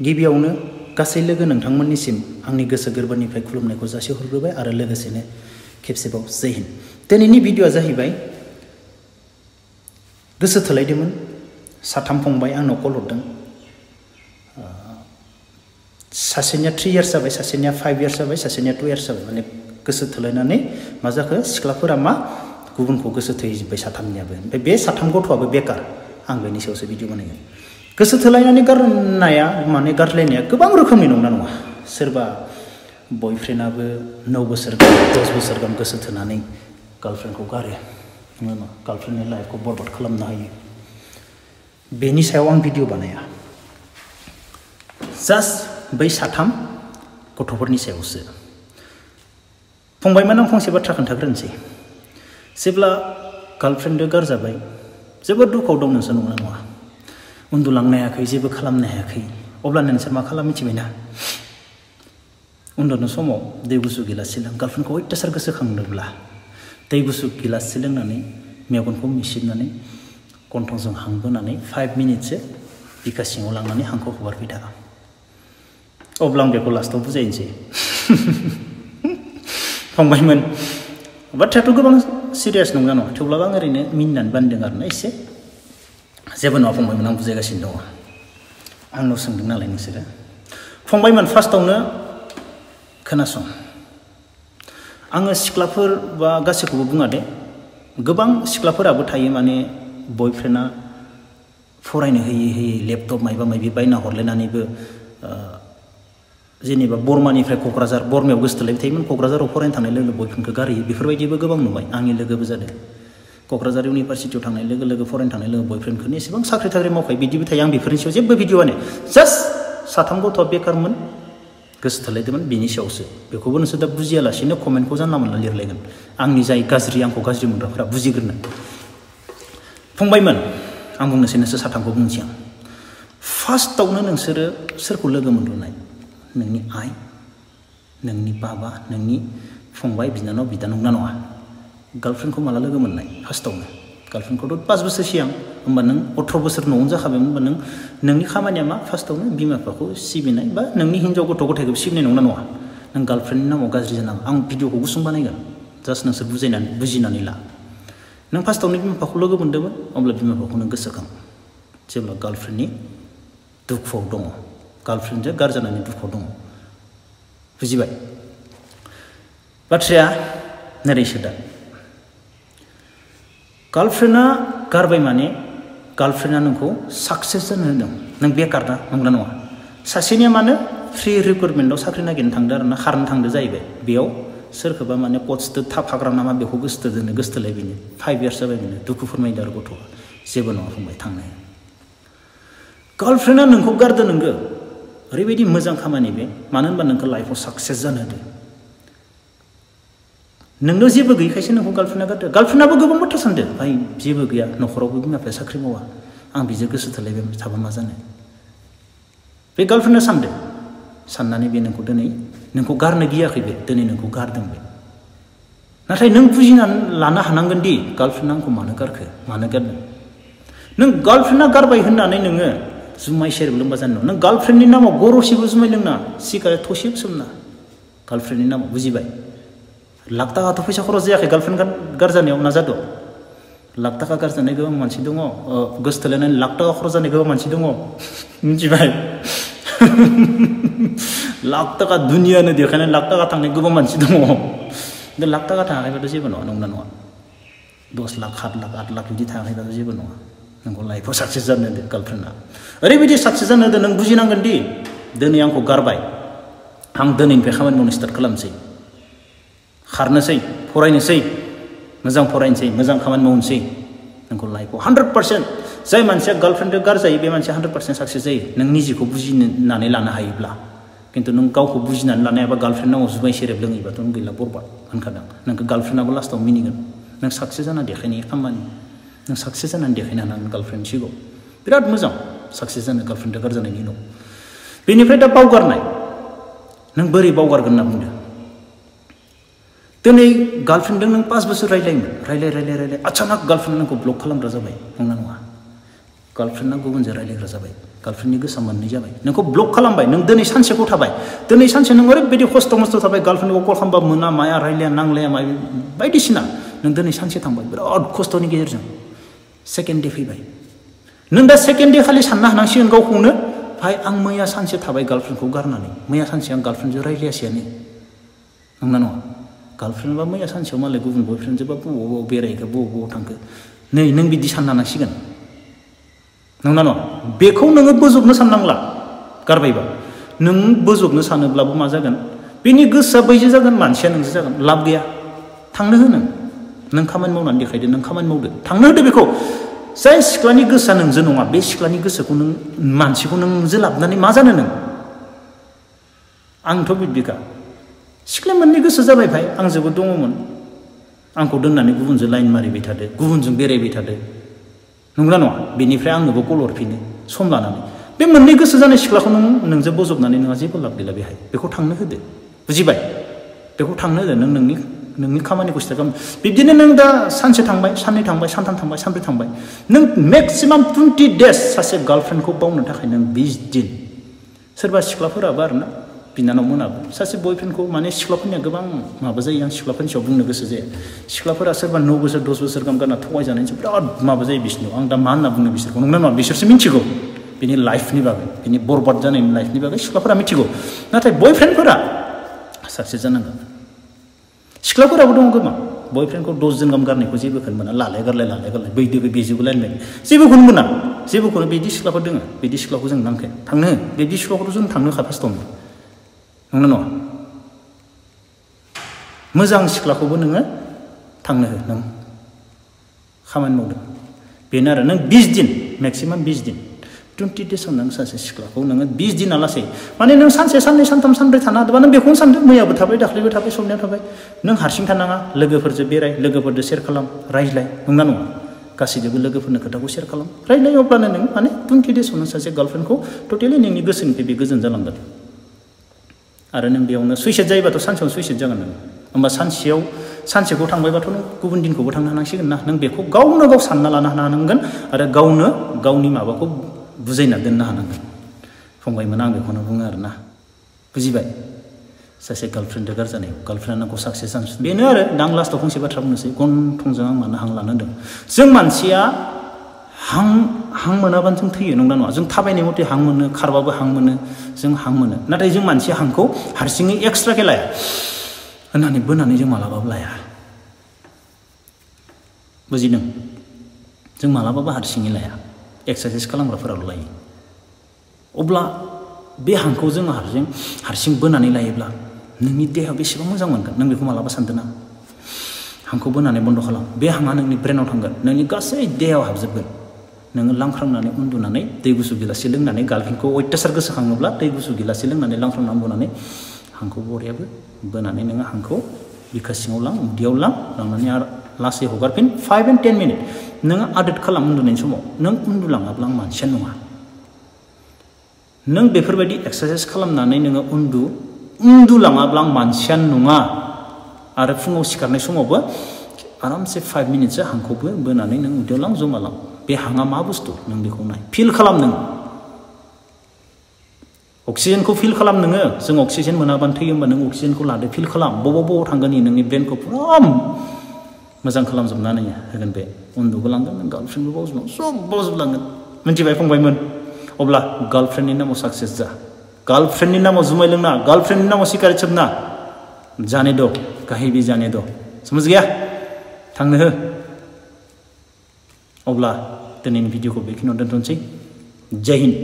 गिबियावनो गासै लोगो नोंथांमोननिसिम आंनि गोसो गोरबोनिफ्राय खुलुमनायखौ जासि हरग्रोबाय आरो लोगोसेनो खेबसेबाव जय हिन्द। दिनैनि भिडिअ'आ जाहैबाय गोसो थोलायदोंमोन साथाम फंबाय आंनाव कल हरदों। सासेनिया 3 इयार्स जाबाय, सासेनिया 5 इयार्स जाबाय, सासेनिया 2 इयार्स जाबाय। माने गोसो थोलायनानै मा जाखो सिख्लाफोरा मा गुबुनखौ गोसो थोहैजोब्बाय साथामनियाबो। ओमफ्राय बे साथाम गथ'आबो बेकार। आं बेनि सायावसो भिडिअ बानायगोन। गोसो थोलायनानै गारनाया माने गारलायनाया गोबां रोखोमनि नंना नङा। सोरबा बयफ्रेन्डआबो 9 बोसोर 10 बोसोर गाहाम गोसो थोनानै गार्लफ्रेन्डखौ गारो, नङा गार्लफ्रेन्डनि लाइफखौ बरबाद खालामनो हायो। बेनि सायाव आं भिडिअ बानाया, जास्ट बै साथाम गथ'फोरनि सायावसो। फंबायमोन आं फंसे बाथ्रा खोन्थाग्रोनोसै। जेब्ला गार्लफ्रेन्डजों गारजाबाय जोबोद दुखुआव दं नोंसोर, नंगौना नङा? उन्दुलांनो हायाखै, जेबो खालामनो हायाखै। अब्ला नोंसोर मा खालाम मिथिबायना? उन्दुनो समाव दै गुसु गिलाससे लों। गार्लफ्रेन्डखौ अयथासार गोसोखांदोंब्ला दै गुसु गिलाससे लोंनानै मेगनखौ मिसिबनानै गन्थंजों हां बोनानै 5 मिनिटसो बिखा सिङाव लांनानै हांखौ हगारबाय था। अब्ला आं बेखौ लास्टआव बुजायनोसै। फंबायमोन, बाथ्रायाथ' गोबां सिरियास नंगौना नङा? थेवब्लाबो आं ओरैनो मिनिनानै बानदों आरोना एसे। जेबो नङा फंबायमोन, आं बुजायगासिनो दङ। आंनाव सोंदों नालाय नोंसोरो। फंबायमोन, फार्स्टआवनो खोनासं। आङो सिख्लाफोर बा गासैखौबो बुङा दे। गोबां सिख्लाफोराबो थायो माने बयफ्रेन्डआ फरायनो होयै होयै लेपटप मायबा मायबि बायना हरलायनानैबो जेनेबा बर्मानिफ्राय क'क्राझार, बर्मायाव गोसो थोलायबाय थायोमोन, क'क्राझाराव फरायनो थांनाय लोगो लोगो बयफ्रेन्डखौ गारहैयो। बेफोरबायदिबो गोबां नुबाय। आंनि लोगोबो जादों। क'क्राझार इउनिभारसिटियाव थांनाय लोगो लोगो फरायनो थांनाय लोगो बयफ्रेन्डखौनो एसेबां साख्रि थाख्रि मावखायो बिदिबो थायो। आं बेफोरनि सायाव जेबो भिडिअ'आनो, जास्ट साथाम गथ'आ बेकारमोन, गोसो थोलायदोंमोन, बेनि सायावसो। बेखौबो नोंसोर दा बुजियालासिनो कमेन्टखौ जानला मोनला लिरलायगोन। आंनि जाय गाज्रि, आंखौ गाज्रि मोनग्राफोरा बुजिग्रोनो। फंबायमोन, आं बुंनोसै, नोंसोर साथामखौ बुंनोसै आं। फार्स्टआवनो नोंसोरो सोरखौ लोगो मोनग्रोनाय? नोंनि आइ, नोंनि बाबा, नोंनि फंबाय, बिनानाव, बिदा, नंगौना नङा? गार्लफ्रेन्डखौ माला लोगो मोननाय? फार्स्टआवनो गार्लफ्रेन्डखौथ' 5 बोसोर सिगां, होमबा नों 18 बोसोर न'आवनो जाखाबायमोन। होमबा नोंनि खामानिया मा? फार्स्टआवनो बिमा बिफाखौ सिबिनाय बा नोंनि हिन्जाव गथ' गथायखौ सिबिनाय, नंगौना नङा? नों गार्लफ्रेन्डनि नामाव गाज्रि जानाङा। आं भिडिअखौ गुसुं बानायगोन, जास्ट नोंसोर बुजिनानै ला। नों फार्स्टआवनो बिमा बिफाखौ लोगो मोन्दोंमोन, अब्ला बिमा बिफाखौ नों गोसोखां। जेब्ला गार्लफ्रेन्डनि दुखुआव दङ, गार्लफ्रेन्डजों गारजानायनि दुखुआव दङ, बुजिबाय? बाथ्राया नोरैसो दा। गार्लफ्रेन्डआ गारबाय माने गार्लफ्रेन्डआ नोंखौ साक्सेस जानो होदों। नों बेकार ना, नंगौना नङा? सासेनिया मानो फ्रि रिक्रुटमेन्टआव साख्रि नागिरनो थांदो आरो ना, खारनो थांदो जाहैबाय। बेयाव सोरखौबा माने कचजों थाफाग्रा नामा बेखौ गोसो थोलायबायनो। 5 इयार्स जाबाय बेनो, दुखु फोरमायदो आरो गथ'आ। जेबो नङा फंबाय, थांनो। गार्लफ्रेन्डआ नोंखौ गारदो नोंगो, ओरैबायदि मोजां खामानि बे। मानो होनबा नोंखौ लाइफआव साक्सेस जानो होदो। नोंनाव जेबो गैयैखायसो नोंखौ गार्लफ्रेन्डआ गारदो। गार्लफ्रेन्डआबो गोबां बाथ्रा सानदो, भाई जेबो गैया, न'खरावबो बिमा बिफाया साख्रि मावा, आं बिजों गोसो थोलायबाय थाबा मा जानो? बे गार्लफ्रेन्डआ सानदो। साननानै बे नोंखौ दिनै नोंखौ गारनो गियाखै, बे दिनै नोंखौ गारदों बे। नाथाय नों बुजिनानै लानो हानांगोन दि गार्लफ्रेन्डआ आंखौ मानो गारखो, मानो गारदों? नों गार्लफ्रेन्डआ गारबाय होननानै नोङो जुमाय सेरेब लोंबा जानो नङा। नों गार्लफ्रेन्डनि नामाव गरसेबो जुमाय लोंना, सिगारेट थसेबो सोबना, गार्लफ्रेन्डनि नामाव, बुजिबाय? लाख थाखाथ' फैसा खरस जायाखै गार्लफ्रेन्ड गारजानायाव, नाजाद'। लाख थाखा गारजानाय गोबां मानसि दङ, गोसो थोलायनानै लाख थाखा खरस जानाय गोबां मानसि दङ, मिथिबाय? लाख थाखा दुनियानो देखायनानै लाख थाखा थांनाय गोबां मानसि दङ। बे लाख थाखा थाङाखैबाथ' जेबो नङा, नंगौना नङा? 10 लाख, 7 लाख, 8 लाख बिदि थाङाखैबाथ' जेबो नङा। नोंखौ लाइफआव साक्सेस जानो होदो गार्लफ्रेन्डआ। ओरैबायदि साक्सेस जानो होदो, नों बुजिनांगोन दि दिनै आंखौ गारबाय, आं दिनैनिफ्राय खामानि मावनो स्टार्ट खालामसै, खारनोसै, फरायनोसै, मोजां फरायनोसै, मोजां खामानि मावनोसै। नोंखौ लाइफआव 100%, जाय मानसिया गार्लफ्रेन्डजों गारजायो बे मानसिया 100% साक्सेस जायो, नों निजेखौ बुजिनानै लानो हायोब्ला। खिन्थु नों गावखौ बुजिनानै लानो हायाबा गार्लफ्रेन्ड नामाव जुमाय सेरेब लोङैबाथ' नों गैला, बरबाद होनखादों। नोंखौ गार्लफ्रेन्डआबो लास्टआव मिनिगोन। नों साक्सेस जाना देखायनाय खामानि, नों साक्सेस जानानै देखायनो हानांगोन गार्लफ्रेन्डनि सिगाङाव। बिराद मोजां साक्सेस जानो गार्लफ्रेन्डजों गारजानायनि उनाव। बेनिफ्राय दा बावगारनाय, नों बोरै बावगारगोन होनना बुंदों? दिनै गार्लफ्रेन्डजों नों 5 बोसोर रायलायोमोन, रायलाय आचानक गार्लफ्रेन्डआ नोंखौ ब्लक खालामग्रा जाबाय, नंगौना नङा? गार्लफ्रेन्डआ गुबुनजों रायलायग्रा जाबाय। गार्लफ्रेन्डनि गोसोआ मोननै जाबाय नोंखौ ब्लक खालामबाय नों दिनै सानसेखौ थाबाय दिनै सानसे नों ओरैबायदि खस्थ' मस्थ' थाबाय गार्लफ्रेन्डखौ कल खालामबा मोना माया रायलाया नांलाया माया बायदिसिना नों दिनै सानसे थांबाय बिराद खस्थ'नि गेजेरजों सेकेन्ड डे फैबाय नों दा सेकेन्ड डे खालि साननो हानांसिगोन गावखौनो भाई आं मैया सानसे थाबाय गार्लफ्रेन्डखौ गारनानै मैया सानसे आं गार्लफ्रेन्डजों रायलायासैयानो नंगौना नङा गार्लफ्रेन्डबा मैया सानसेयाव मालाय गुबुन बयफ्रेन्डजोंबा बबाव बेरायखो बबाव थांखो नै नों बिदि साननो हानांसिगोन नंगौना नङा बेखौ नोङो बोजबनो साननांला गारबायबा नों बोजबनो सानोब्लाबो मा जागोन बेनि गोसोआ बैजो जागोन मानसिया नोंजो जागोन लाब गैया थांनो हो नों खामानि मावनानै देखायदो नों खामानि मावदो थांनो होदो बेखौ जाय सिख्लानि गोसोआ नोंजो नङा बे सिख्लानि गोसोखौ नों मानसिखौ नोंजो लाबनानै मा जानो नों आंथ' बिदिखा सिख्लाया मोननै गोसो जाबाय भाई आंजोंबो दङमोन आंखौ दोननानै गुबुनजों लाइन मारिबाय थादो गुबुनजों बेरायबाय थादो नंगौना नङा बेनिफ्राय आंनोबो कल हरफिनो सम लानानै बे मोननै गोसो जानाय सिख्लाखौ नोंजों बजबनानै नोंहा जेबो लाब गैला बेहाय बेखौ थांनो होदो बुजिबाय बेखौ थांनो होदो नों नोंनि खामानिखौ स्टार्ट खालाम बिब्दिनो नों दा सानसे थांबाय साननै थांबाय सानथाम थांबाय सानब्रै थांबाय नों मेक्सिमाम 20 डेज सासे गार्लफ्रेन्डखौ बावनो थाखाय नों 20 दिन सोरबा सिख्लाफोराबो आरोना बिनानाव मोनाबो सासे बयफ्रेन्डखौ माने सिख्लाफोरनिया गोबां माबा जायो आं सिख्लाफोरनि सायाव बुंनो गोसो जाया सिख्लाफोरा सोरबा 9 बोसोर 10 बोसोर गाहाम गारना थगायजानायसो बिराद माबा जायो बिसोरनाव आं दा मा होनना बुंनो बिसोरखौ नंगौना नङा बिसोरसो मिथिगौ बिनि लाइफनि बागै बिनि बरबाद जानायनि लाइफनि बागै सिख्लाफोरा मिथिगौ नाथाय बयफ्रेन्डफोरा साक्सेस जानांगोन सिख्लाफोराबो दङ गोबां बयफ्रेन्डखौ 10 दिन गाहाम गारनायखौ जेबोखौनो मोना लालाय गारलाय बैदोबो बेजोबो लायलाय जेबोखौनो मोना जेबोखौनो बिदि सिख्लाफोर दङ बिदि सिख्लाखौ जों नांखाया थांनो बिदि सिख्लाखौथ' जों थांनो होखा फार्स्टआवनो नंगौना नङा मोजां सिख्लाखौबो नोङो थांनो हो नों खामानि मावदों बेनो आरो नों 20 दिन मेक्सिमाम 20 दिन 20 डेसआव नों सासे सिख्लाखौ नोङो 20 दिना लासै माने नों सानसे साननै सानथाम सानब्रै थानो हादोंबा नों बेखौनो सानदो मैयाबो थाबाय दाख्लैबो थाबाय सबनिया थाबाय नों हारसिं थानाङा लोगोफोरजों बेराय लोगोफोरजों शेयार खालाम रायज्लाय नंगौना नङा गासैजोंबो लोगोफोरनो खोथाखौ शेयार खालाम रायज्लाय अब्लानो नों माने 20 डेसआव नों सासे गार्लफ्रेन्डखौ टटेलि नोंनि गोसोनिफ्राय बे गोजोन जालांगोन आरो नों बेयावनो सुइसाइड जायोबाथ' सानसेयावनो सुइसाइड जागोन नों होमबा सानसेखौ थांबायबाथ' नों गुबुन दिनखौबो थांनो हानांसिगोन ना नों बेखौ गावनो गाव सानना लानो हानांगोन आरो गावनो गावनि माबाखौ बुजायना दोननो हानांगोन फंबायमोन आं बेखौनो बुङो आरोना बुजिबाय सासे गार्लफ्रेन्डजों गारजानायाव गार्लफ्रेन्डआ नोंखौ साक्सेस जानो बेनो आरो दा आं लास्टआव फंसे बाथ्रा बुंनोसै गन्थंजों आं मानो हां लानो होदों जों मानसिया हां मोनाबानो जों थैयो नंगौना नङा जों थाबायनाय मथे हां मोनो खारबाबो हां मोनो जों हां मोनो नाथाय जों मानसिया हांखौ हारसिङै एक्सट्राके लाया होननानै बोनानै जों मालाबाबो लाया बुजिदों जों मालाबाबो हारसिङै लाया एक्सारसाइज खालामग्राफोराल' लायो अब्ला बे हांखौ जों हारसिं बोनानै लायोब्ला नोंनि देहायाव बेसेबां मोजां मोनगोन नों बेखौ मालाबा सानदों ना हांखौ बोनानै बन्द' खालाम बे हांआ नोंनि ब्रेनाव थांगोन नोंनि गासै देहायाव हाबजोबगोन नोङो लांख्रांनानै उन्दुनानै दै गुसु गिलाससे लोंनानै गार्लफ्रेन्डखौ अयथासार गोसोखाङोब्ला दै गुसु गिलाससे लोंनानै लांख्रांनानै उन्दुनानै हांखौ बरियाबो बोनानै नोङो हांखौ बिखा सिङाव लां उदैयाव लांनानै आरो लासै हगारफिन 5 and 10 मिनिट नोङो आदोद खालाम उन्दुनायनि समाव नों उन्दुलाङाब्ला आं मानसिया नङा नों बेफोरबायदि एक्सारसाइज खालामनानै नोङो उन्दुलाङाब्ला आं मानसिया नङा आरो फुङाव सिखारनाय समावबो आरामसे 5 मिनिटसो हांखौबो बोनानै नों उदैयाव लां जमा लां बे हांआ मा बुस्थु नों बेखौ नाय फिल खालाम नों अक्सिजेनखौ फिल खालाम नोङो जों अक्सिजेन मोनाबानो थैयो होमबा नों अक्सिजेनखौ लादो फिल खालाम बबाव थांगोन नोंनि ब्रेनखौ पुरा मोजां खालामजोबनानै होगोन बे उन्दुबो लांगोन नों गार्लफ्रेन्डबो बावजोबलांगोन सब बावजोबलांगोन मिथिबाय फंबायमोन अब्ला गार्लफ्रेन्डनि नामाव साक्सेस जा गार्लफ्रेन्डनि नामाव जुमाय लोंना गार्लफ्रेन्डनि नामाव सिगारेट सोबना जाने दो कहीं भी जाने दो समझ गया थांनो हो अब्ला दिनैनि भिडिअखौ बेखिनियाव दोनथ'नोसै जय हिन्द